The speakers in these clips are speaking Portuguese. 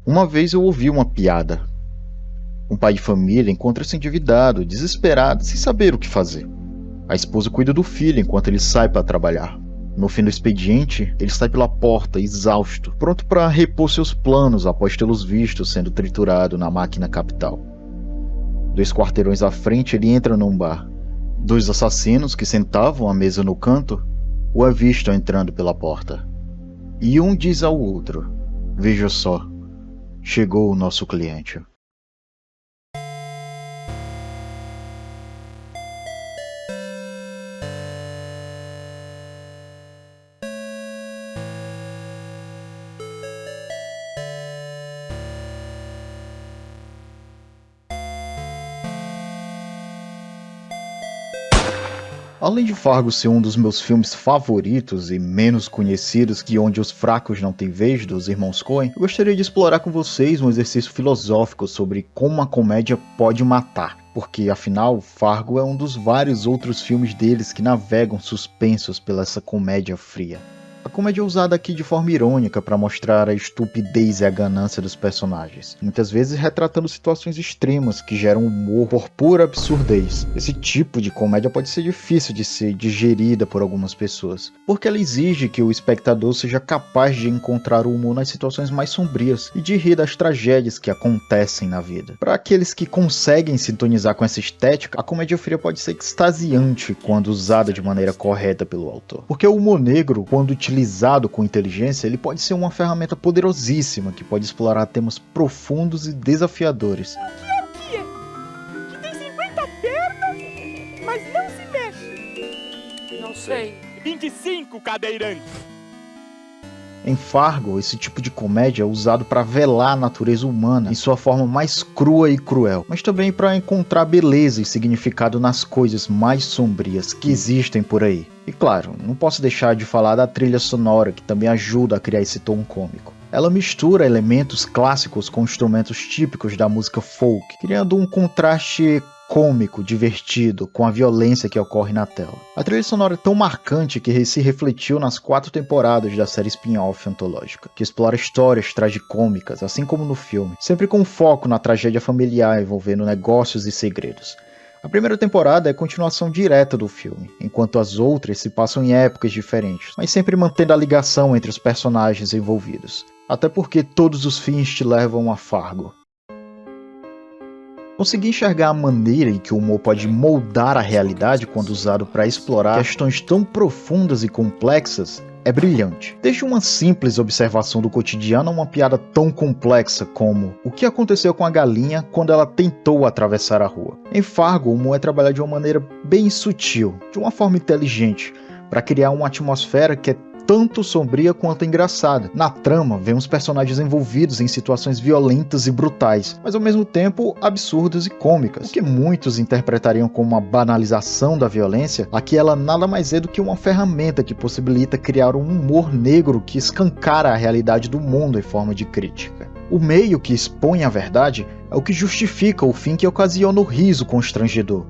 Uma vez eu ouvi uma piada. Um pai de família encontra-se endividado, desesperado, sem saber o que fazer. A esposa cuida do filho enquanto ele sai para trabalhar. No fim do expediente, ele sai pela porta, exausto, pronto para repor seus planos após tê-los visto sendo triturado na máquina capital. 2 quarteirões à frente, ele entra num bar. 2 assassinos que sentavam à mesa no canto o avistam entrando pela porta. E um diz ao outro: "Veja só, chegou o nosso cliente." Além de Fargo ser um dos meus filmes favoritos e menos conhecidos que Onde os Fracos Não Têm Vez, dos irmãos Coen, eu gostaria de explorar com vocês um exercício filosófico sobre como a comédia pode matar. Porque, afinal, Fargo é um dos vários outros filmes deles que navegam suspensos pela essa comédia fria. A comédia é usada aqui de forma irônica para mostrar a estupidez e a ganância dos personagens, muitas vezes retratando situações extremas que geram humor por pura absurdez. Esse tipo de comédia pode ser difícil de ser digerida por algumas pessoas, porque ela exige que o espectador seja capaz de encontrar o humor nas situações mais sombrias e de rir das tragédias que acontecem na vida. Para aqueles que conseguem sintonizar com essa estética, a comédia fria pode ser extasiante quando usada de maneira correta pelo autor, porque o humor negro, quando utilizado com inteligência, ele pode ser uma ferramenta poderosíssima que pode explorar temas profundos e desafiadores. O que é? Que tem 50 pernas, mas não se mexe. Não sei. 25 cadeirantes. Em Fargo, esse tipo de comédia é usado para velar a natureza humana em sua forma mais crua e cruel, mas também para encontrar beleza e significado nas coisas mais sombrias que existem por aí. E claro, não posso deixar de falar da trilha sonora, que também ajuda a criar esse tom cômico. Ela mistura elementos clássicos com instrumentos típicos da música folk, criando um contraste cômico, divertido, com a violência que ocorre na tela. A trilha sonora é tão marcante que se refletiu nas 4 temporadas da série spin-off antológica, que explora histórias tragicômicas, assim como no filme, sempre com foco na tragédia familiar envolvendo negócios e segredos. A primeira temporada é a continuação direta do filme, enquanto as outras se passam em épocas diferentes, mas sempre mantendo a ligação entre os personagens envolvidos. Até porque todos os fins te levam a Fargo. Conseguir enxergar a maneira em que o humor pode moldar a realidade quando usado para explorar questões tão profundas e complexas é brilhante. Desde uma simples observação do cotidiano a uma piada tão complexa como o que aconteceu com a galinha quando ela tentou atravessar a rua. Em Fargo, o humor é trabalhado de uma maneira bem sutil, de uma forma inteligente, para criar uma atmosfera que é tanto sombria quanto engraçada. Na trama, vemos personagens envolvidos em situações violentas e brutais, mas ao mesmo tempo absurdas e cômicas. O que muitos interpretariam como uma banalização da violência, aqui ela nada mais é do que uma ferramenta que possibilita criar um humor negro que escancara a realidade do mundo em forma de crítica. O meio que expõe a verdade é o que justifica o fim que ocasiona o riso constrangedor,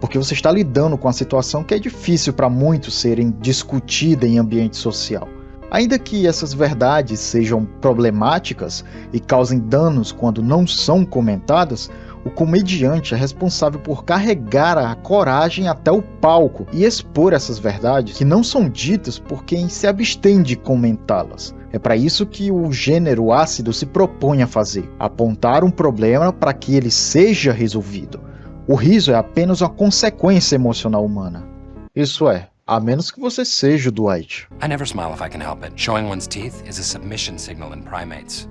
porque você está lidando com a situação que é difícil para muitos serem discutida em ambiente social. Ainda que essas verdades sejam problemáticas e causem danos quando não são comentadas, o comediante é responsável por carregar a coragem até o palco e expor essas verdades que não são ditas por quem se abstém de comentá-las. É para isso que o gênero ácido se propõe a fazer: apontar um problema para que ele seja resolvido. O riso é apenas uma consequência emocional humana. Isso é, a menos que você seja o Dwight. I never smile if I can help it. Showing one's teeth is a submission signal in primates.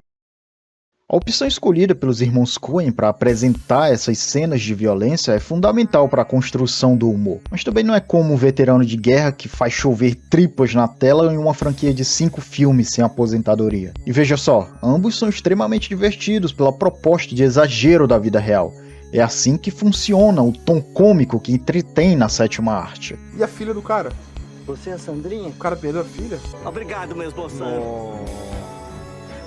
A opção escolhida pelos irmãos Coen para apresentar essas cenas de violência é fundamental para a construção do humor, mas também não é como um veterano de guerra que faz chover tripas na tela em uma franquia de 5 filmes sem aposentadoria. E veja só, ambos são extremamente divertidos pela proposta de exagero da vida real. É assim que funciona o tom cômico que entretém na sétima arte. E a filha do cara? Você é a Sandrinha? O cara perdeu a filha? Obrigado, meus moçanos.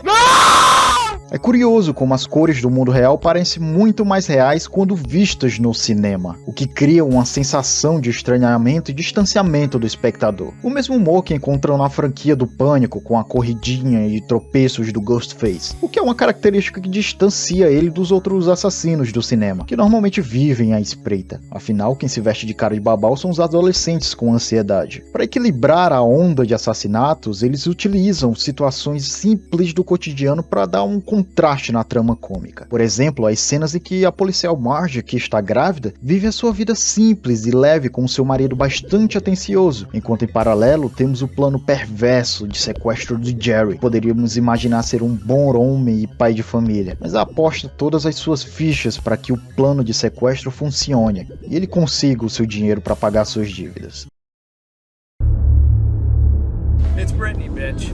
Não! É curioso como as cores do mundo real parecem muito mais reais quando vistas no cinema, o que cria uma sensação de estranhamento e distanciamento do espectador. O mesmo humor que encontram na franquia do Pânico, com a corridinha e tropeços do Ghostface, o que é uma característica que distancia ele dos outros assassinos do cinema, que normalmente vivem à espreita. Afinal, quem se veste de cara de babau são os adolescentes com ansiedade. Para equilibrar a onda de assassinatos, eles utilizam situações simples do cotidiano para dar um contraste na trama cômica. Por exemplo, as cenas em que a policial Marge, que está grávida, vive a sua vida simples e leve com seu marido bastante atencioso, enquanto em paralelo temos o plano perverso de sequestro de Jerry. Poderíamos imaginar ser um bom homem e pai de família, mas aposta todas as suas fichas para que o plano de sequestro funcione e ele consiga o seu dinheiro para pagar suas dívidas. It's Britney, bitch.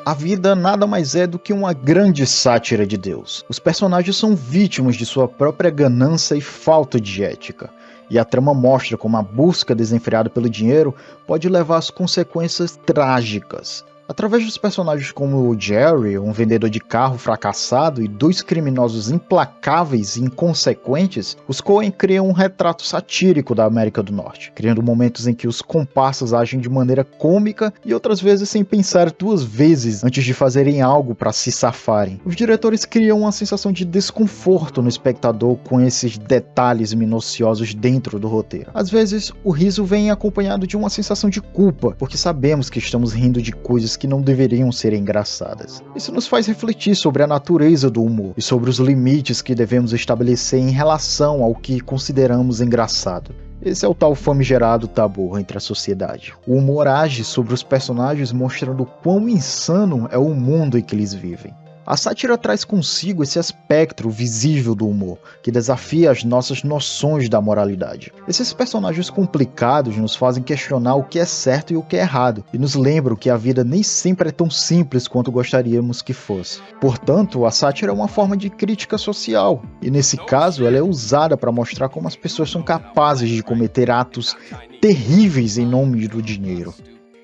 A vida nada mais é do que uma grande sátira de Deus. Os personagens são vítimas de sua própria ganância e falta de ética, e a trama mostra como a busca desenfreada pelo dinheiro pode levar às consequências trágicas. Através dos personagens como o Jerry, um vendedor de carro fracassado, e dois criminosos implacáveis e inconsequentes, os Coen criam um retrato satírico da América do Norte, criando momentos em que os comparsas agem de maneira cômica e outras vezes sem pensar duas vezes antes de fazerem algo para se safarem. Os diretores criam uma sensação de desconforto no espectador com esses detalhes minuciosos dentro do roteiro. Às vezes, o riso vem acompanhado de uma sensação de culpa, porque sabemos que estamos rindo de coisas que não deveriam ser engraçadas. Isso nos faz refletir sobre a natureza do humor e sobre os limites que devemos estabelecer em relação ao que consideramos engraçado. Esse é o tal famigerado tabu entre a sociedade. O humor age sobre os personagens mostrando quão insano é o mundo em que eles vivem. A sátira traz consigo esse aspecto visível do humor, que desafia as nossas noções da moralidade. Esses personagens complicados nos fazem questionar o que é certo e o que é errado, e nos lembram que a vida nem sempre é tão simples quanto gostaríamos que fosse. Portanto, a sátira é uma forma de crítica social, e nesse caso ela é usada para mostrar como as pessoas são capazes de cometer atos terríveis em nome do dinheiro.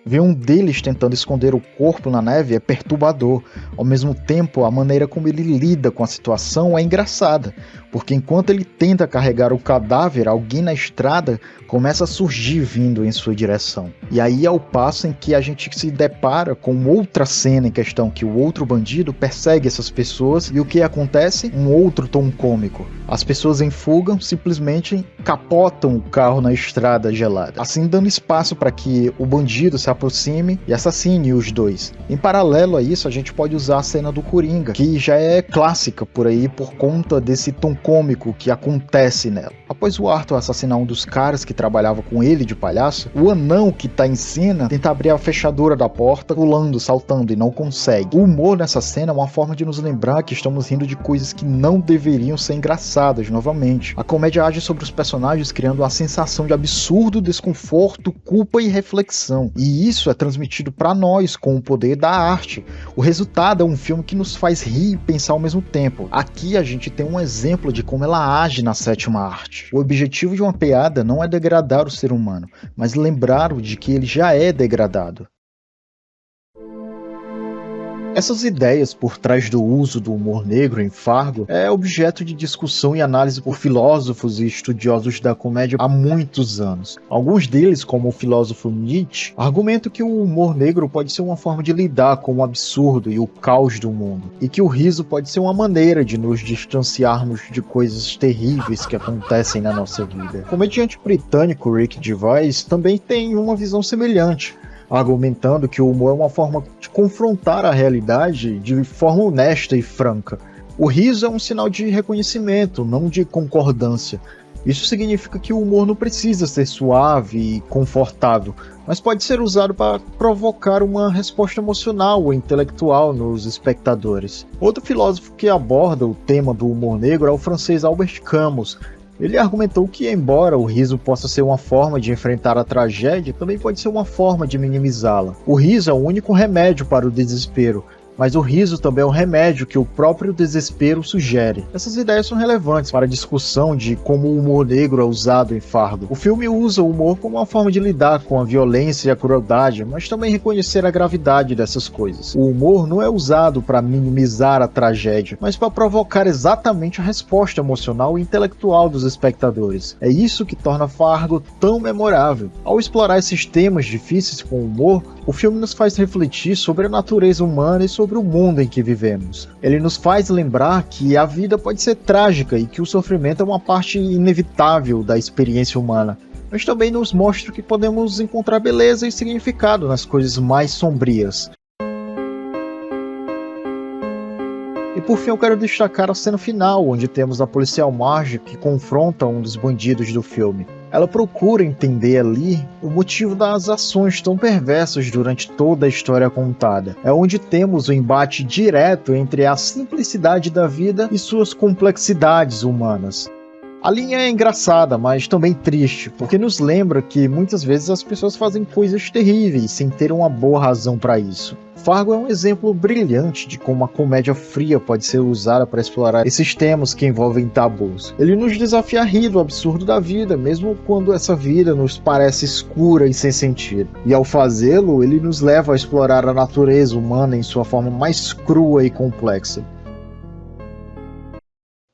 Ver um deles tentando esconder o corpo na neve é perturbador. Ao mesmo tempo, a maneira como ele lida com a situação é engraçada, porque enquanto ele tenta carregar o cadáver, alguém na estrada começa a surgir vindo em sua direção. E aí é o passo em que a gente se depara com outra cena em questão, que o outro bandido persegue essas pessoas e o que acontece? Um outro tom cômico. As pessoas em fuga simplesmente capotam o carro na estrada gelada, assim dando espaço para que o bandido se aproxime e assassine os dois. Em paralelo a isso, a gente pode usar a cena do Coringa, que já é clássica por aí por conta desse tom cômico que acontece nela. Após o Arthur assassinar um dos caras que trabalhava com ele de palhaço, o anão que tá em cena tenta abrir a fechadura da porta, pulando, saltando e não consegue. O humor nessa cena é uma forma de nos lembrar que estamos rindo de coisas que não deveriam ser engraçadas novamente. A comédia age sobre os personagens criando uma sensação de absurdo, desconforto, culpa e reflexão. E isso é transmitido para nós com o poder da arte. O resultado é um filme que nos faz rir e pensar ao mesmo tempo. Aqui a gente tem um exemplo de como ela age na sétima arte. O objetivo de uma piada não é degradar o ser humano, mas lembrar-o de que ele já é degradado. Essas ideias por trás do uso do humor negro em Fargo é objeto de discussão e análise por filósofos e estudiosos da comédia há muitos anos. Alguns deles, como o filósofo Nietzsche, argumentam que o humor negro pode ser uma forma de lidar com o absurdo e o caos do mundo, e que o riso pode ser uma maneira de nos distanciarmos de coisas terríveis que acontecem na nossa vida. O comediante britânico Ricky Gervais também tem uma visão semelhante, argumentando que o humor é uma forma de confrontar a realidade de forma honesta e franca. O riso é um sinal de reconhecimento, não de concordância. Isso significa que o humor não precisa ser suave e confortável, mas pode ser usado para provocar uma resposta emocional ou intelectual nos espectadores. Outro filósofo que aborda o tema do humor negro é o francês Albert Camus. Ele argumentou que, embora o riso possa ser uma forma de enfrentar a tragédia, também pode ser uma forma de minimizá-la. O riso é o único remédio para o desespero, mas o riso também é um remédio que o próprio desespero sugere. Essas ideias são relevantes para a discussão de como o humor negro é usado em Fargo. O filme usa o humor como uma forma de lidar com a violência e a crueldade, mas também reconhecer a gravidade dessas coisas. O humor não é usado para minimizar a tragédia, mas para provocar exatamente a resposta emocional e intelectual dos espectadores. É isso que torna Fargo tão memorável. Ao explorar esses temas difíceis com humor, o filme nos faz refletir sobre a natureza humana e sobre o mundo em que vivemos. Ele nos faz lembrar que a vida pode ser trágica e que o sofrimento é uma parte inevitável da experiência humana, mas também nos mostra que podemos encontrar beleza e significado nas coisas mais sombrias. E por fim eu quero destacar a cena final, onde temos a policial Marge que confronta um dos bandidos do filme. Ela procura entender ali o motivo das ações tão perversas durante toda a história contada. É onde temos o embate direto entre a simplicidade da vida e suas complexidades humanas. A linha é engraçada, mas também triste, porque nos lembra que muitas vezes as pessoas fazem coisas terríveis sem ter uma boa razão para isso. Fargo é um exemplo brilhante de como a comédia fria pode ser usada para explorar esses temas que envolvem tabus. Ele nos desafia a rir do absurdo da vida, mesmo quando essa vida nos parece escura e sem sentido. E ao fazê-lo, ele nos leva a explorar a natureza humana em sua forma mais crua e complexa.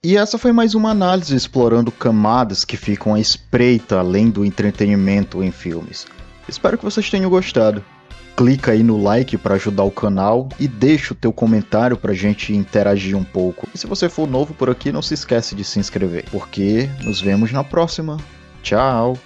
E essa foi mais uma análise explorando camadas que ficam à espreita além do entretenimento em filmes. Espero que vocês tenham gostado. Clica aí no like para ajudar o canal e deixa o teu comentário pra gente interagir um pouco. E se você for novo por aqui, não se esquece de se inscrever, porque nos vemos na próxima. Tchau!